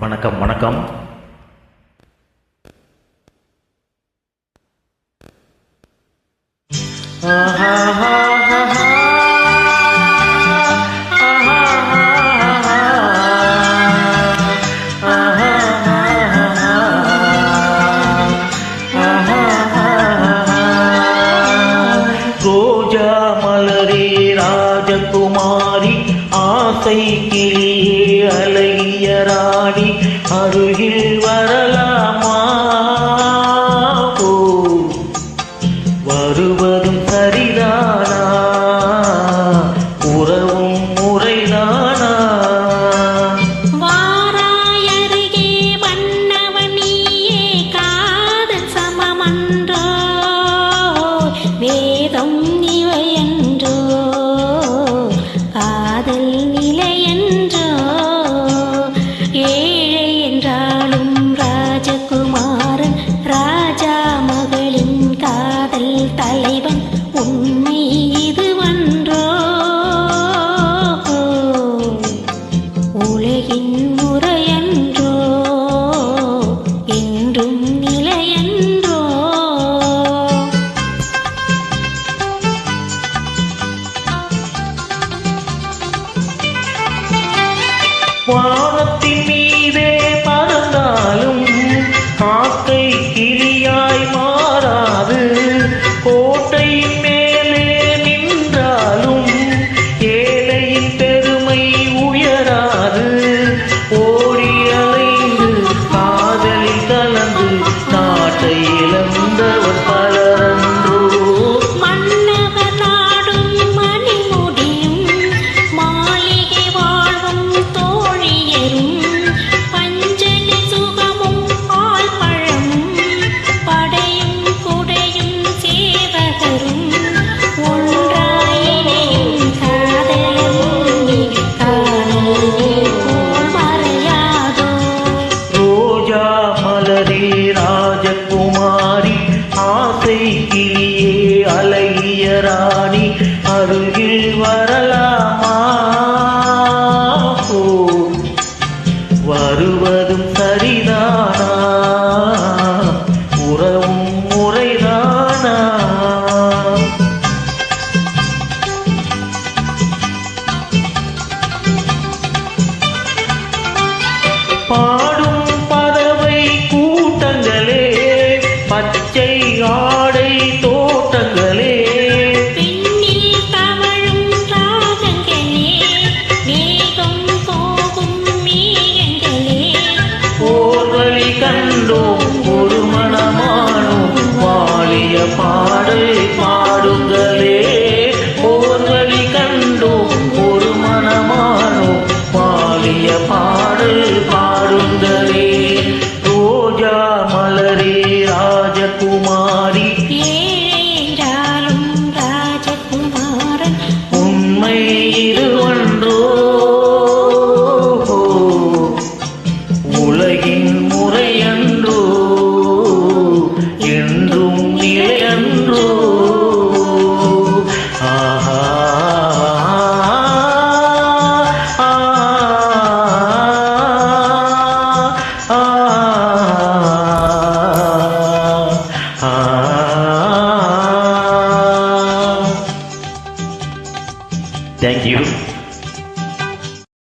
வணக்கம் வணக்கம். ரோஜா மலரே ராஜகுமாரி, ஆசை கிளியே அழகிய ராணி, அருகில் வரலாமா? வருவதும் சரிதானா? உறவும் முறைதானா? வாராயருகே வண்ணவன் நீயே, காதல் சமமன்றோ, வேதம் இவையன்றோ, காதல் நிலையன்றோ. ஏழை என்றாலும் ராஜகுமாரன், ராஜா மகளின் காதல் தலைவன், உண்மை இதுவன்றோ. உலகின் முறையன்றோ, என்றும் நிலையன்றோ. வானத்தின் மீதே பறந்தாலும் காக்கை கிளியாய் மாறாது, கோட்டையின் மேலே நின்றாலும் ஏழையின் பெருமை உயராது. ஓடி அலைந்து காதலில் கலந்து நாட்டை இழந்தவர் பலரன்றோ. மன்னவர் நாடும் மணிமுடியும், மாளிகை வாழ்வும் தோழியரும், பஞ்சலி சுகமும் பால் பழமும், படையும் குடையும் சேவகரும், ஒன்றாயினையும் காதலர் முன்னே காணல் நீர் போல் மறையாதோ. ரோஜா மலரே ராஜகுமாரி, ஆசை கிளியே அழகிய ராணி, அருகில் வரலாமா? வருவதும் சரிதானா? உறவும் முறைதானா? பாடும் பறவை கூட்டங்களே, பச்சை ஆடை தோட்டங்களே, விண்ணில் தவழும் ராகங்களே, மேகம் போகும் மேகங்களே, போர்வழி கண்டோம் ஒரு மனமானோம், வாழிய பாடல் பாடுங்களே. போர்வழி கண்டோம் ஒரு மனமானோம், வாழிய பாடல் பாடுங்களே.